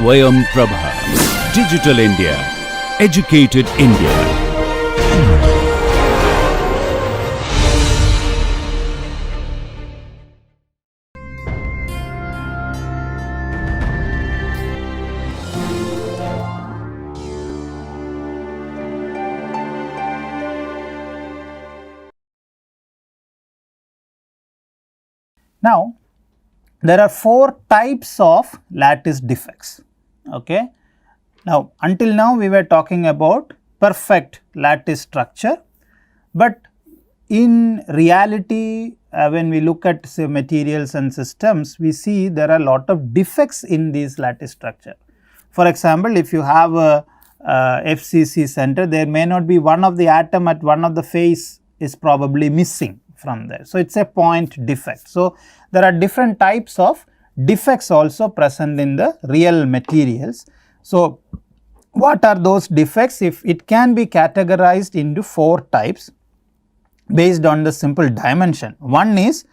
Swayam Prabha. Digital India. Educated India. Now, there are 4 types of lattice defects. Okay. Now, until now we were talking about perfect lattice structure, but in reality when we look at say materials and systems, we see there are a lot of defects in these lattice structure. For example, if you have a FCC center, there may not be one of the atom at one of the face is probably missing from there. So, it is a point defect. So, there are different types of defects also present in the real materials. So, what are those defects? If it can be categorized into 4 types based on the simple dimension. One is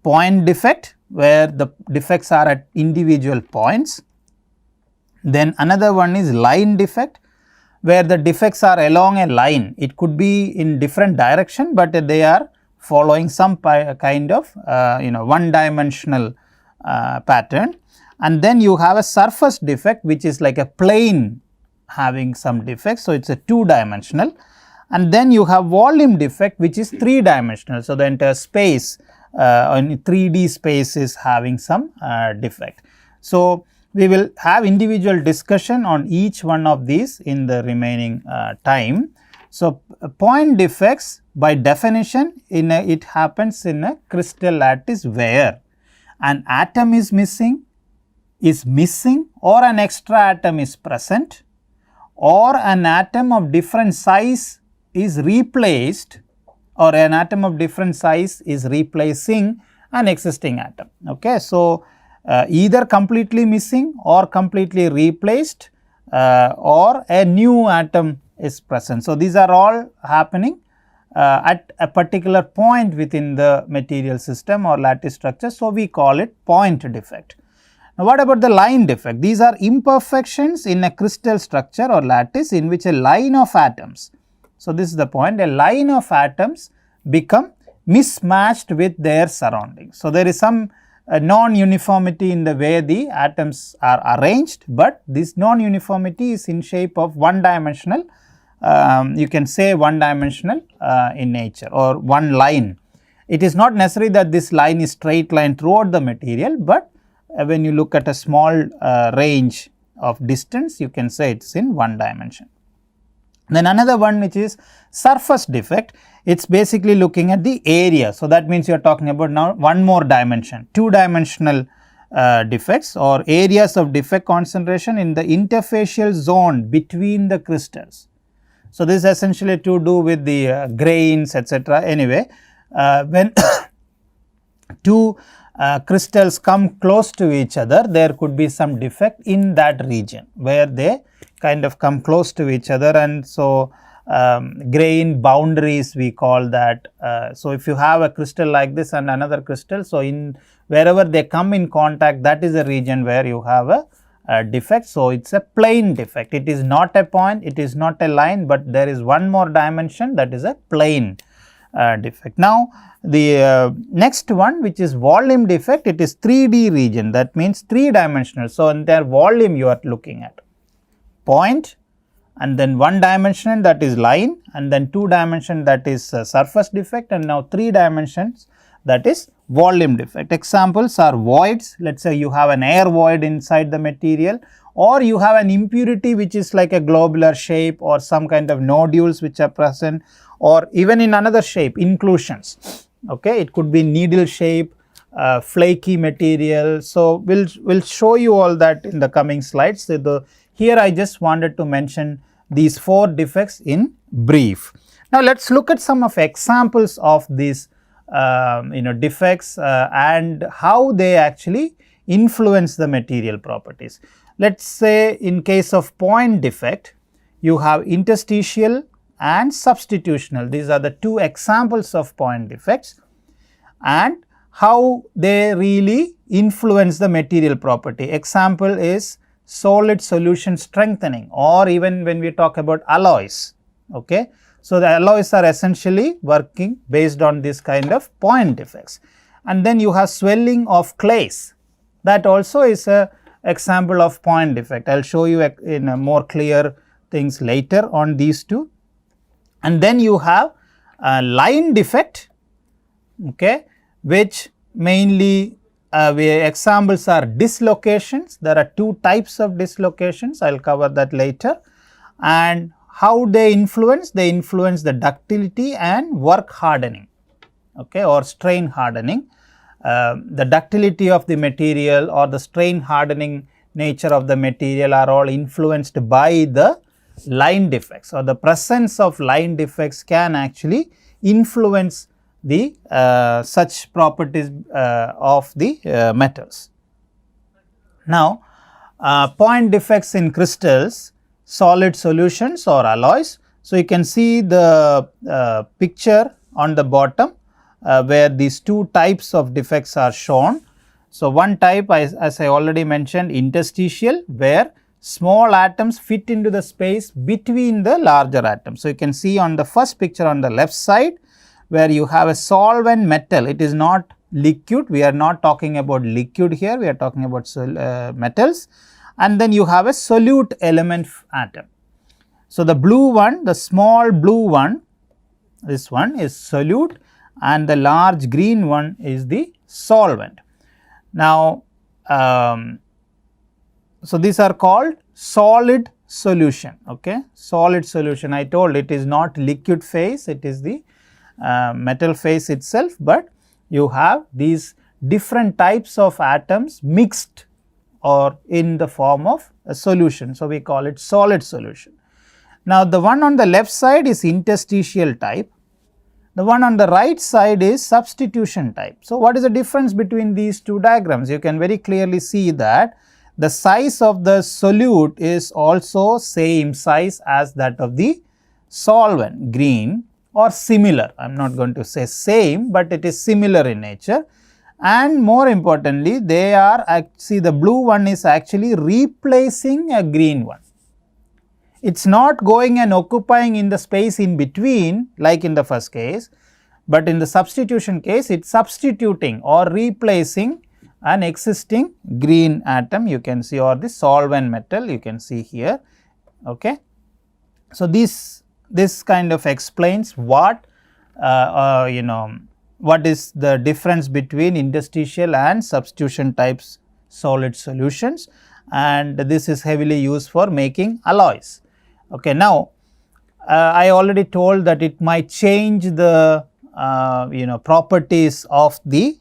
point defect, where the defects are at individual points. Then another one is line defect, where the defects are along a line. It could be in different direction, but they are following some kind of one dimensional pattern. And then you have a surface defect, which is like a plane having some defects. So, it is a 2 dimensional. And then you have volume defect, which is 3 dimensional. So, the entire space in 3D space is having some defect. So, we will have individual discussion on each one of these in the remaining time. So, point defects by definition it happens in a crystal lattice where an atom is missing or an extra atom is present, or an atom of different size is replaced, or an atom of different size is replacing an existing atom. Okay. So, either completely missing or completely replaced or a new atom is present. So, these are all happening at a particular point within the material system or lattice structure. So, we call it point defect. Now, what about the line defect? These are imperfections in a crystal structure or lattice in which a line of atoms. So, this is the point, a line of atoms become mismatched with their surroundings. So, there is some non-uniformity in the way the atoms are arranged, but this non-uniformity is in shape of one dimensional. You can say one dimensional in nature or one line. It is not necessary that this line is straight line throughout the material, but when you look at a small range of distance, you can say it is in one dimension. Then another one, which is surface defect, it is basically looking at the area. So, that means you are talking about now one more dimension, 2 dimensional defects or areas of defect concentration in the interfacial zone between the crystals. So, this is essentially to do with the grains, etc. Anyway, when 2 crystals come close to each other, there could be some defect in that region where they kind of come close to each other, and so grain boundaries we call that. So, if you have a crystal like this and another crystal, so in wherever they come in contact, that is a region where you have a defect. So, it is a plane defect. It is not a point, it is not a line, but there is one more dimension, that is a plane defect. Now, the next one, which is volume defect, it is 3D region, that means 3 dimensional. So, entire volume you are looking at, point, and then 1 dimension, that is line, and then 2 dimension, that is surface defect, and now 3 dimensions, that is volume defect. Examples are voids. Let us say you have an air void inside the material, or you have an impurity which is like a globular shape or some kind of nodules which are present, or even in another shape, inclusions. Okay. It could be needle shape, flaky material. So, we will show you all that in the coming slides. So, here I just wanted to mention these 4 defects in brief. Now, let us look at some of examples of these defects and how they actually influence the material properties. Let us say in case of point defect, you have interstitial and substitutional. These are the 2 examples of point defects and how they really influence the material property. Example is solid solution strengthening, or even when we talk about alloys. Okay. So, the alloys are essentially working based on this kind of point defects. And then you have swelling of clays, that also is a example of point defect. I will show you in a more clear things later on these two. And then you have a line defect, okay, which mainly examples are dislocations. There are two types of dislocations, I will cover that later. And how they influence? They influence the ductility and work hardening, okay, or strain hardening. The ductility of the material or the strain hardening nature of the material are all influenced by the line defects, or the presence of line defects can actually influence the such properties of the metals. Now, point defects in crystals, solid solutions or alloys. So, you can see the picture on the bottom where these two types of defects are shown. So, one type, as I already mentioned, interstitial, where small atoms fit into the space between the larger atoms. So, you can see on the first picture on the left side where you have a solvent metal, it is not liquid, we are not talking about liquid here, we are talking about metals, and then you have a solute element atom. So, the blue one, the small blue one, this one is solute, and the large green one is the solvent. Now, so these are called solid solution, okay. Solid solution, I told it is not liquid phase, it is the metal phase itself, but you have these different types of atoms mixed or in the form of a solution. So, we call it solid solution. Now, the one on the left side is interstitial type, the one on the right side is substitution type. So, what is the difference between these two diagrams? You can very clearly see that the size of the solute is also same size as that of the solvent, green, or similar. I am not going to say same, but it is similar in nature. And more importantly, they are actually, the blue one is actually replacing a green one. It is not going and occupying in the space in between like in the first case, but in the substitution case it is substituting or replacing an existing green atom, you can see, or the solvent metal you can see here. Okay. So, this kind of explains what what is the difference between interstitial and substitution types solid solutions, and this is heavily used for making alloys. Okay. Now, I already told that it might change the properties of the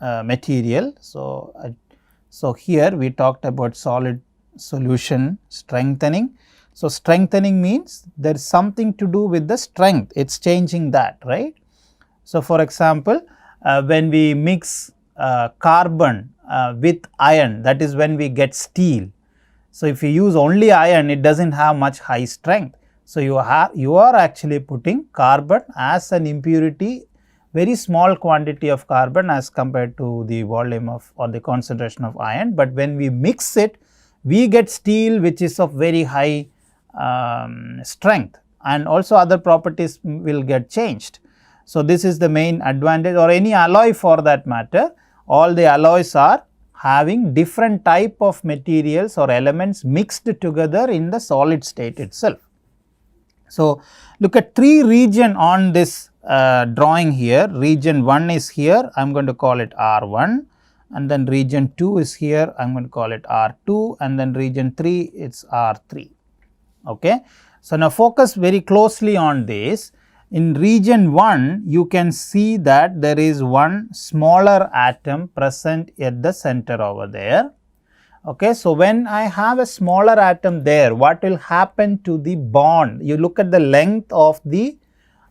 material. So, here we talked about solid solution strengthening. So, strengthening means there is something to do with the strength, it is changing that, right. So, for example, when we mix carbon with iron, that is when we get steel. So, if you use only iron, it does not have much high strength. So, you are actually putting carbon as an impurity, very small quantity of carbon as compared to the volume of or the concentration of iron, but when we mix it, we get steel which is of very high strength, and also other properties will get changed. So, this is the main advantage, or any alloy for that matter, all the alloys are having different type of materials or elements mixed together in the solid state itself. So, look at three region on this drawing here. Region 1 is here, I am going to call it R1, and then region 2 is here, I am going to call it R2, and then region 3 it is R3. Okay. So, now focus very closely on this. In region 1, you can see that there is one smaller atom present at the center over there. Okay. So, when I have a smaller atom there, what will happen to the bond? You look at the length of the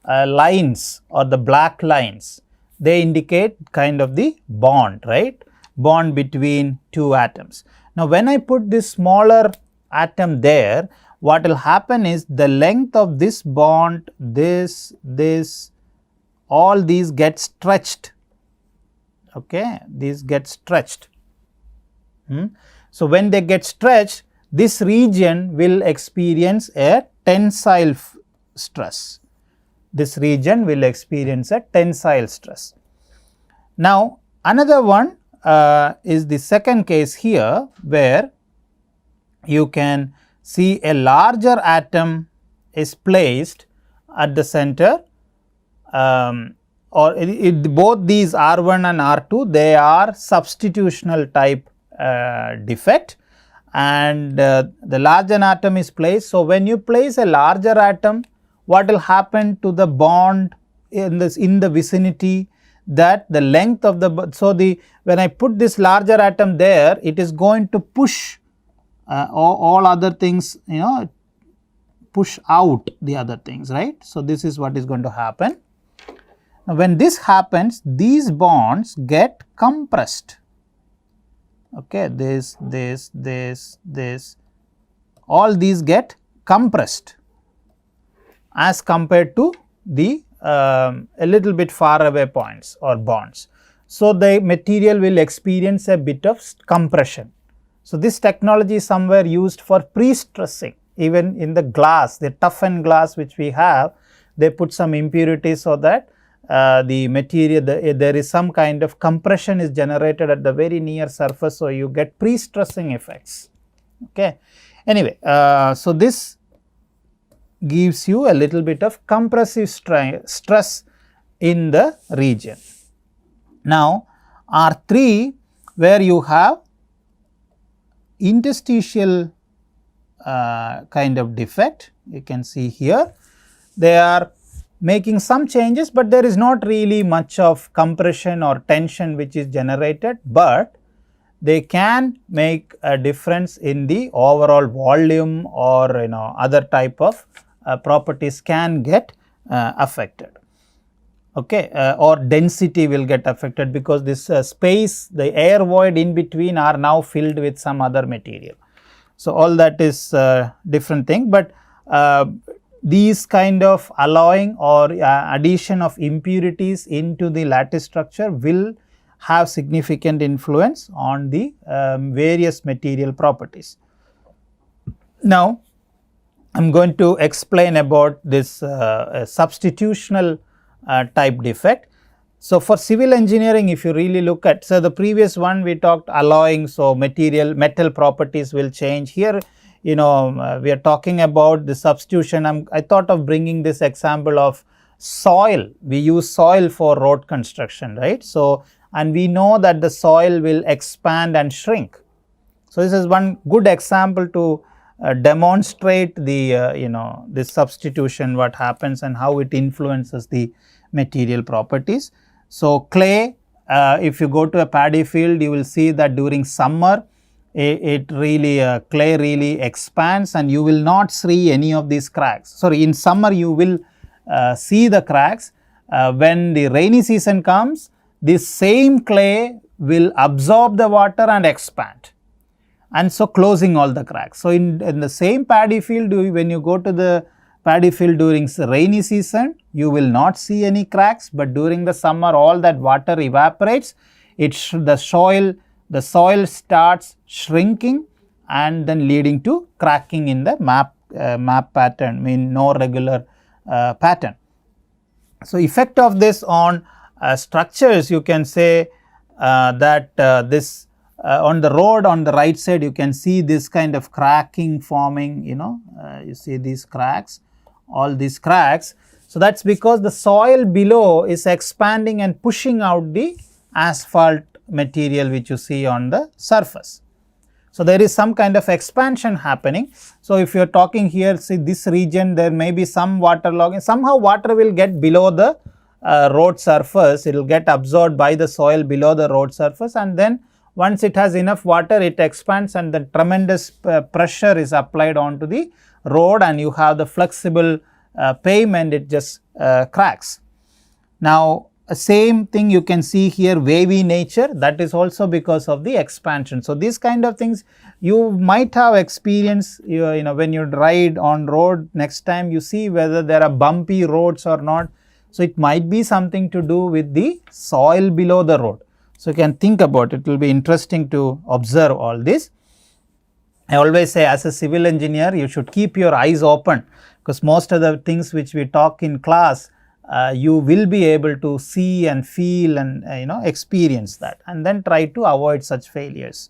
lines or the black lines, they indicate kind of the bond, right, bond between two atoms. Now, when I put this smaller atom there, what will happen is the length of this bond, this, all these get stretched, okay, these get stretched. So, when they get stretched, this region will experience a tensile stress. This region will experience a tensile stress. Now, another one is the second case here, where you can see a larger atom is placed at the center, or both these R1 and R2, they are substitutional type defect, and the larger atom is placed. So, when you place a larger atom, what will happen to the bond in the vicinity, that the length of the, so when I put this larger atom there, it is going to push all other things, push out the other things, right. So, this is what is going to happen. Now, when this happens, these bonds get compressed. Okay, this, all these get compressed as compared to the a little bit far away points or bonds. So, the material will experience a bit of compression. So, this technology is somewhere used for pre-stressing. Even in the glass, the toughened glass which we have, they put some impurities so that the material, there is some kind of compression is generated at the very near surface. So, you get pre-stressing effects. Okay. Anyway, so this gives you a little bit of compressive stress in the region. Now, R3, where you have interstitial kind of defect, you can see here, they are making some changes, but there is not really much of compression or tension which is generated, but they can make a difference in the overall volume, or other type of properties can get affected. Okay, or density will get affected, because this space, the air void in between are now filled with some other material. So, all that is different thing, but these kind of alloying or addition of impurities into the lattice structure will have significant influence on the various material properties. Now, I am going to explain about this substitutional type defect. So, for civil engineering, if you really look at, so the previous one we talked alloying, so metal properties will change. Here, we are talking about the substitution. I thought of bringing this example of soil. We use soil for road construction, right. So, and we know that the soil will expand and shrink. So, this is one good example to demonstrate the this substitution, what happens and how it influences the material properties. So, clay, if you go to a paddy field, you will see that during summer it really clay really expands, and you will not see any of these cracks. Sorry, in summer you will see the cracks. When the rainy season comes, this same clay will absorb the water and expand, and so closing all the cracks. So, in the same paddy field, when you go to the paddy field during rainy season, you will not see any cracks, but during the summer all that water evaporates, the soil starts shrinking and then leading to cracking in the map pattern, no regular pattern. So, effect of this on structures, you can say that this on the road on the right side, you can see this kind of cracking forming, you see these cracks, all these cracks. So, that is because the soil below is expanding and pushing out the asphalt material which you see on the surface. So, there is some kind of expansion happening. So, if you are talking here, see this region, there may be some water logging, somehow water will get below the road surface, it will get absorbed by the soil below the road surface, and then once it has enough water, it expands and the tremendous pressure is applied onto the road, and you have the flexible pavement, it just cracks. Now, same thing you can see here, wavy nature, that is also because of the expansion. So, these kind of things you might have experienced, when you ride on road, next time you see whether there are bumpy roads or not. So, it might be something to do with the soil below the road. So, you can think about it, will be interesting to observe all this. I always say, as a civil engineer, you should keep your eyes open, because most of the things which we talk in class, you will be able to see and feel and experience that, and then try to avoid such failures.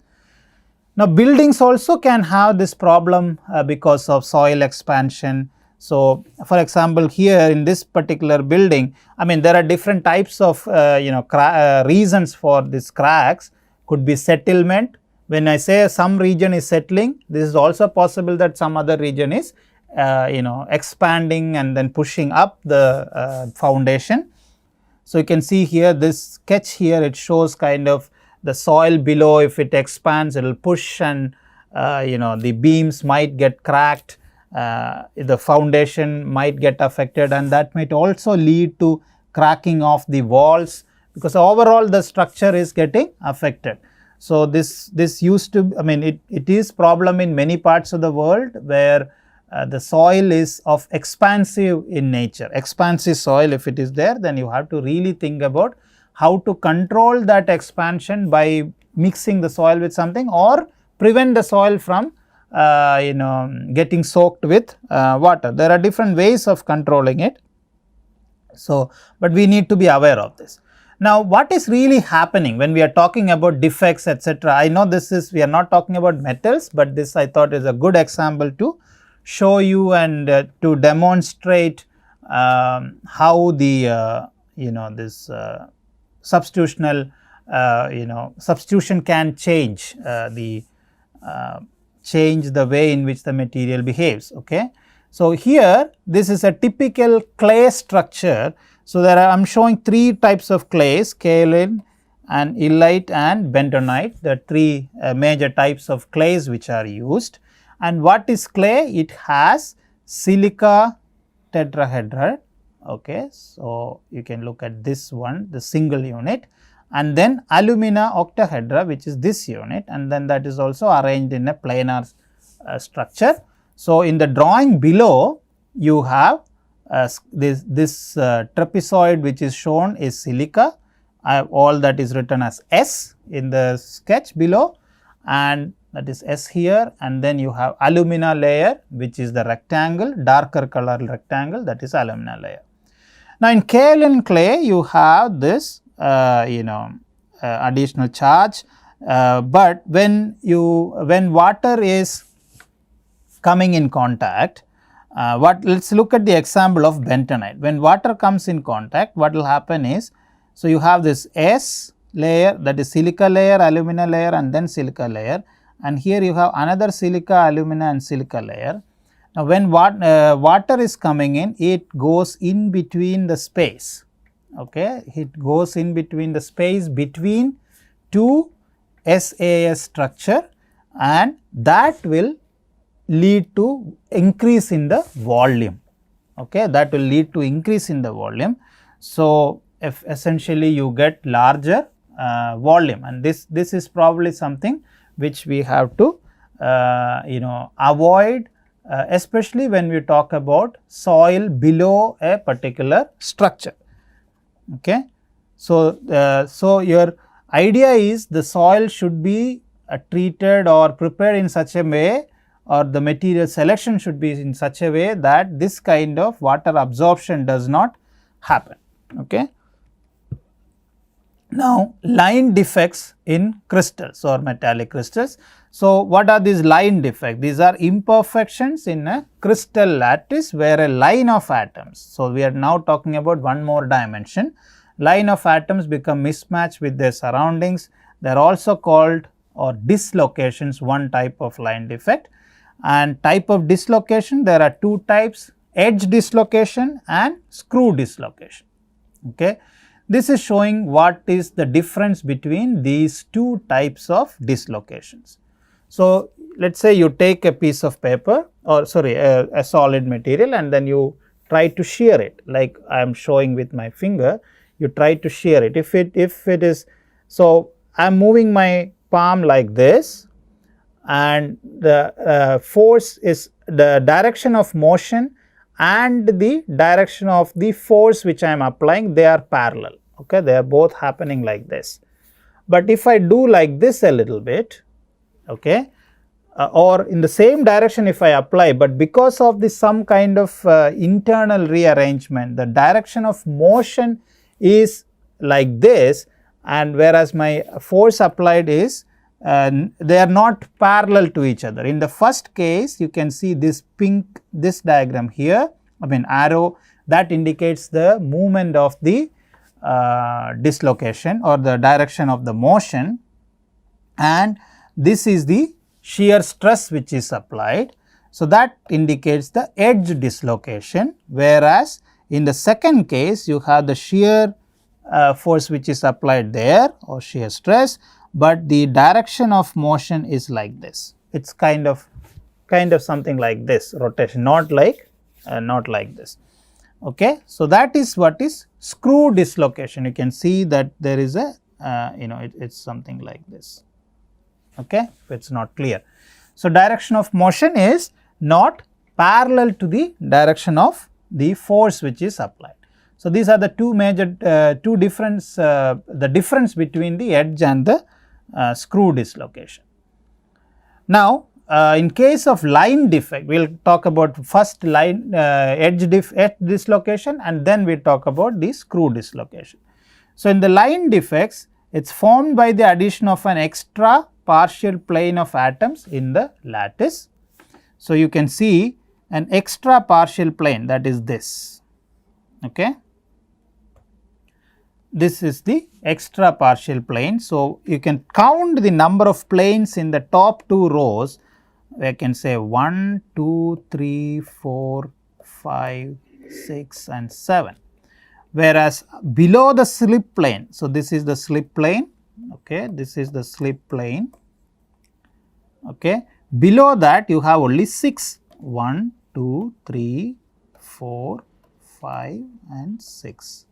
Now, buildings also can have this problem because of soil expansion. So, for example, here in this particular building, I mean, there are different types of reasons for these cracks. Could be settlement. When I say some region is settling, this is also possible that some other region is expanding and then pushing up the foundation. So, you can see here this sketch here, it shows kind of the soil below. If it expands, it will push, and the beams might get cracked, the foundation might get affected, and that might also lead to cracking of the walls, because overall the structure is getting affected. So, this used to, I mean, it is problem in many parts of the world where the soil is of expansive in nature. Expansive soil, if it is there, then you have to really think about how to control that expansion by mixing the soil with something, or prevent the soil from getting soaked with water. There are different ways of controlling it. So, but we need to be aware of this. Now, what is really happening when we are talking about defects, etc.? I know we are not talking about metals, but this I thought is a good example to show you and to demonstrate how the this substitution can change the way in which the material behaves. Okay. So, here this is a typical clay structure. So, I am showing three types of clays: kaolin and illite and bentonite, the three major types of clays which are used. And what is clay? It has silica tetrahedrite. Okay. So, you can look at this one, the single unit, and then alumina octahedra, which is this unit, and then that is also arranged in a planar structure. So, in the drawing below, you have this trapezoid which is shown is silica. All that is written as S in the sketch below, and that is S here, and then you have alumina layer, which is the rectangle, darker color rectangle, that is alumina layer. Now, in kaolin clay, you have this additional charge, but when water is coming in contact, let us look at the example of bentonite. When water comes in contact, what will happen is, so you have this S layer, that is silica layer, alumina layer, and then silica layer, and here you have another silica, alumina, and silica layer. Now, when water is coming in, it goes in between the space. Okay, it goes in between the space between two SAS structure, and that will lead to increase in the volume. Okay, that will lead to increase in the volume. So, if essentially you get larger volume, and this is probably something which we have to avoid, especially when we talk about soil below a particular structure. Okay. So, so your idea is the soil should be treated or prepared in such a way, or the material selection should be in such a way that this kind of water absorption does not happen. Okay. Now, line defects in crystals or metallic crystals. So, what are these line defects? These are imperfections in a crystal lattice where a line of atoms. So, we are now talking about one more dimension. Line of atoms become mismatched with their surroundings. They are also called or dislocations, one type of line defect. And type of dislocation, there are two types: edge dislocation and screw dislocation. Okay. This is showing what is the difference between these two types of dislocations. So, let us say you take a piece of paper, or sorry, a solid material, and then you try to shear it, like I am showing with my finger. You try to shear it. If it is, so I am moving my palm like this, and the force is the direction of motion and the direction of the force which I am applying, they are parallel. Okay, they are both happening like this. But if I do like this a little bit, okay, or in the same direction if I apply, but because of this some kind of internal rearrangement, the direction of motion is like this, and whereas my force applied is they are not parallel to each other. In the first case, you can see this pink, this diagram here, I mean arrow, that indicates the movement of the dislocation or the direction of the motion, and this is the shear stress which is applied. So, that indicates the edge dislocation, whereas in the second case you have the shear force which is applied there or shear stress, but the direction of motion is like this. It is kind of something like this rotation, not like this. Okay. So, that is what is screw dislocation. You can see that there is a it is something like this. Okay, if it is not clear. So, direction of motion is not parallel to the direction of the force which is applied. So, these are the two major the difference between the edge and the screw dislocation. Now, in case of line defect, we will talk about first line edge dislocation, and then we talk about the screw dislocation. So, in the line defects, it is formed by the addition of an extra partial plane of atoms in the lattice. So, you can see an extra partial plane, that is this. Okay. This is the extra partial plane. So, you can count the number of planes in the top two rows. I can say 1, 2, 3, 4, 5, 6 and 7. Whereas, below the slip plane, so this is the slip plane, okay, this is the slip plane, okay. Below that you have only 6, 1, 2, 3, 4, 5 and 6,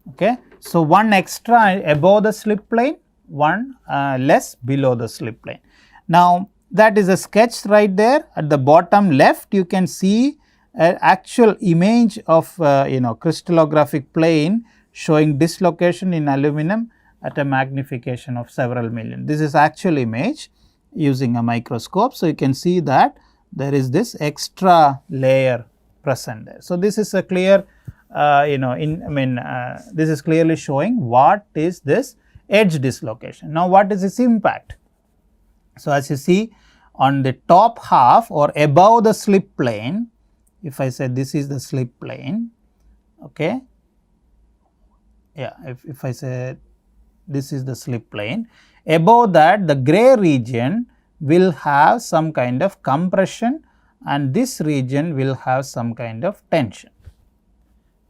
okay. So, one extra above the slip plane, one less below the slip plane. Now, that is a sketch right there. At the bottom left you can see an actual image of crystallographic plane showing dislocation in aluminum at a magnification of several million. This is actual image using a microscope. So, you can see that there is this extra layer present there. So, this is a clear this is clearly showing what is this edge dislocation. Now, what is its impact? So, as you see on the top half or above the slip plane, if I say this is the slip plane, okay, yeah, if I say this is the slip plane, above that the gray region will have some kind of compression and this region will have some kind of tension,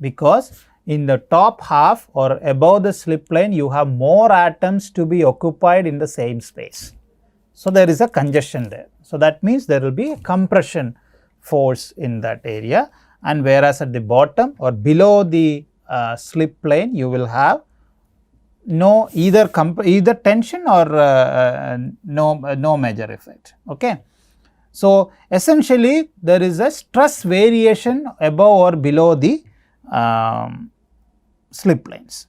because in the top half or above the slip plane you have more atoms to be occupied in the same space. So, there is a congestion there. So, that means there will be a compression force in that area, and whereas at the bottom or below the slip plane you will have no either tension or no major effect. Okay. So, essentially there is a stress variation above or below the slip planes.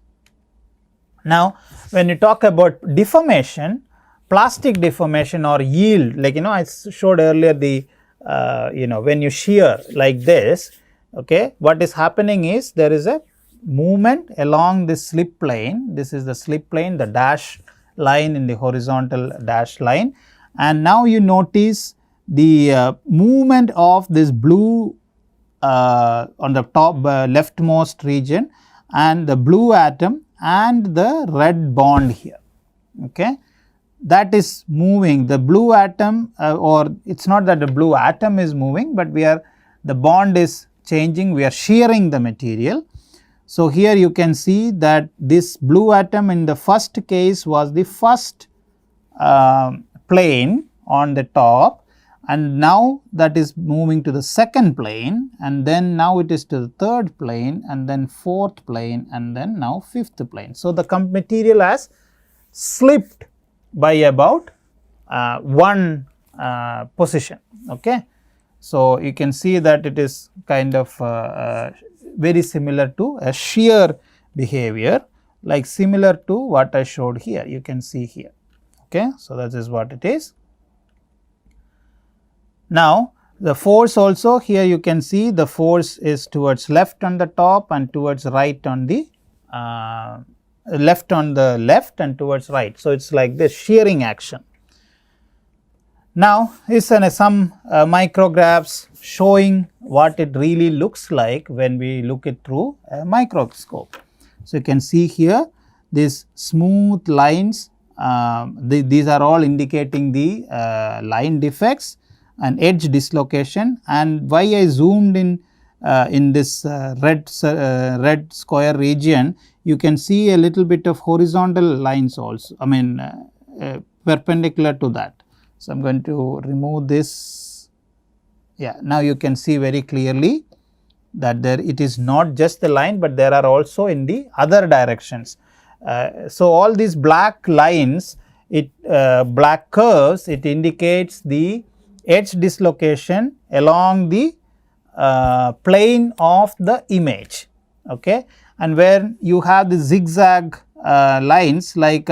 Now, when you talk about deformation, plastic deformation or yield, like I showed earlier the when you shear like this, okay, what is happening is there is a movement along this slip plane. This is the slip plane, the dash line in the horizontal dash line, and now you notice the movement of this blue on the top leftmost region and the blue atom and the red bond here. Okay. That is moving the blue atom or it is not that the blue atom is moving, but the bond is changing, we are shearing the material. So, here you can see that this blue atom in the first case was the first plane on the top, and now that is moving to the second plane, and then now it is to the third plane, and then fourth plane, and then now fifth plane. So, the material has slipped by about one position. Okay. So, you can see that it is kind of very similar to a shear behavior, like similar to what I showed here, you can see here. Okay. So, that is what it is. Now, the force also here you can see the force is towards left on the top and towards right on the left on the left and towards right. So, it is like this shearing action. Now, is some micrographs showing what it really looks like when we look it through a microscope. So, you can see here these smooth lines, these are all indicating the line defects and edge dislocation, and why I zoomed in this red square region, you can see a little bit of horizontal lines also, I mean perpendicular to that. So, I am going to remove this. Yeah, now you can see very clearly that there it is not just the line, but there are also in the other directions. So, all these black lines, black curves, it indicates the edge dislocation along the plane of the image, okay. And where you have the zigzag lines like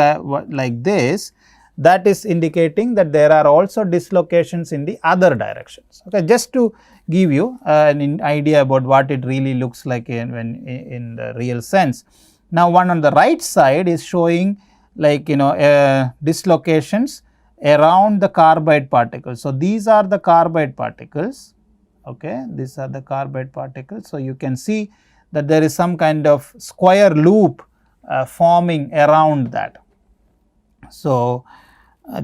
this, that is indicating that there are also dislocations in the other directions, okay. Just to give you an idea about what it really looks like in the real sense. Now, one on the right side is showing like dislocations around the carbide particles. So, these are the carbide particles, okay, these are the carbide particles. So, you can see that there is some kind of square loop forming around that. So,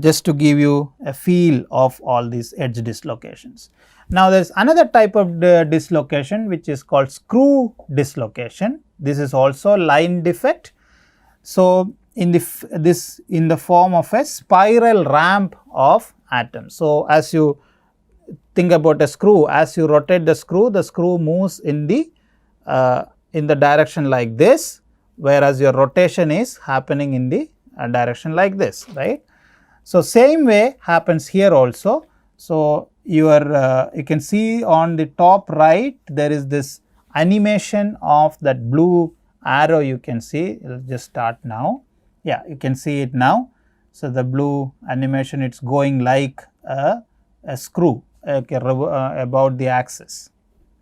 just to give you a feel of all these edge dislocations. Now, there is another type of dislocation which is called screw dislocation. This is also line defect. So, in the form of a spiral ramp of atoms. So, as you think about a screw, as you rotate the screw moves in the direction like this, whereas your rotation is happening in the direction like this, right. So, same way happens here also. So, you can see on the top right there is this animation of that blue arrow, you can see. It will just start now. Yeah, you can see it now. So, the blue animation, it is going like a screw about the axis,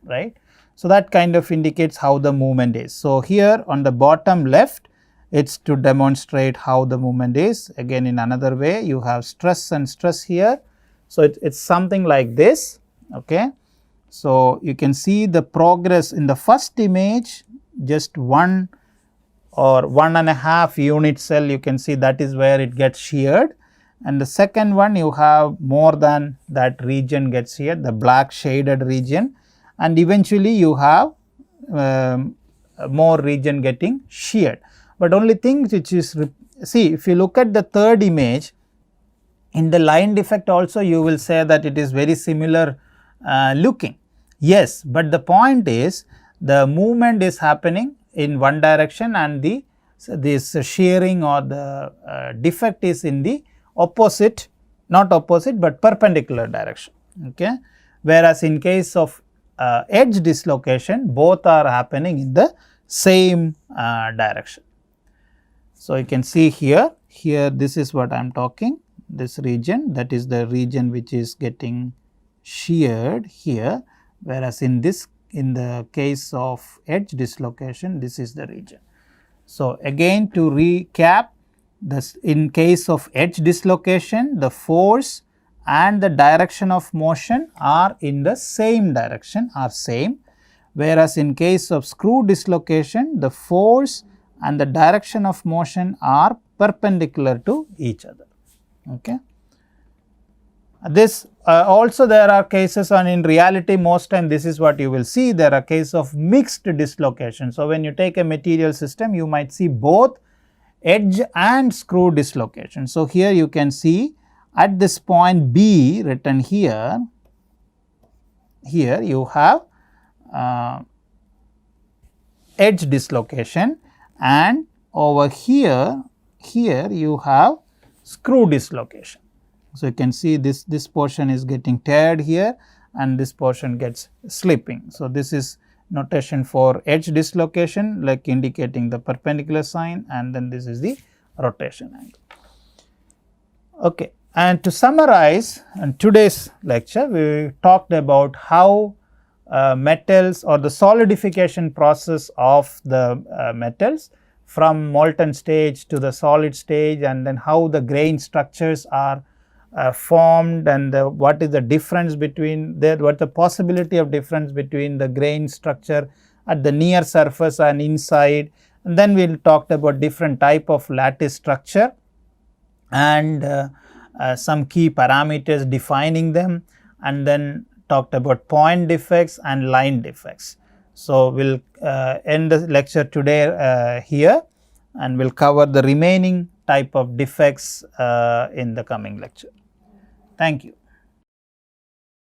right. So, that kind of indicates how the movement is. So, here on the bottom left, it is to demonstrate how the movement is. Again, in another way, you have stress and stress here. So, it is something like this, okay. So, you can see the progress in the first image, just 1 or 1.5 unit cell, you can see that is where it gets sheared, and the second one you have more than that region gets sheared, the black shaded region, and eventually you have more region getting sheared. But only thing which is, see, if you look at the third image, in the line defect also you will say that it is very similar looking. Yes, but the point is the movement is happening in one direction and this shearing or the defect is in the opposite, not opposite but perpendicular direction, okay. Whereas in case of edge dislocation, both are happening in the same direction. So, you can see here this is what I am talking, this region, that is the region which is getting sheared here, whereas in the case of edge dislocation, this is the region. So, again to recap, this in case of edge dislocation, the force and the direction of motion are in the same direction, are same, whereas in case of screw dislocation, the force and the direction of motion are perpendicular to each other, okay. This also there are cases, and in reality most time this is what you will see, there are cases of mixed dislocation. So, when you take a material system, you might see both edge and screw dislocation. So, here you can see at this point B written here you have edge dislocation, and over here you have screw dislocation. So, you can see this portion is getting teared here and this portion gets slipping. So, this is notation for edge dislocation, like indicating the perpendicular sign, and then this is the rotation angle, okay. And to summarize, in today's lecture, we talked about how metals or the solidification process of the metals from molten stage to the solid stage, and then how the grain structures are formed, and what is the difference between what the possibility of difference between the grain structure at the near surface and inside. And then we talked about different type of lattice structure and some key parameters defining them, and then talked about point defects and line defects. So, we will end the lecture today here, and we will cover the remaining type of defects in the coming lecture. Thank you.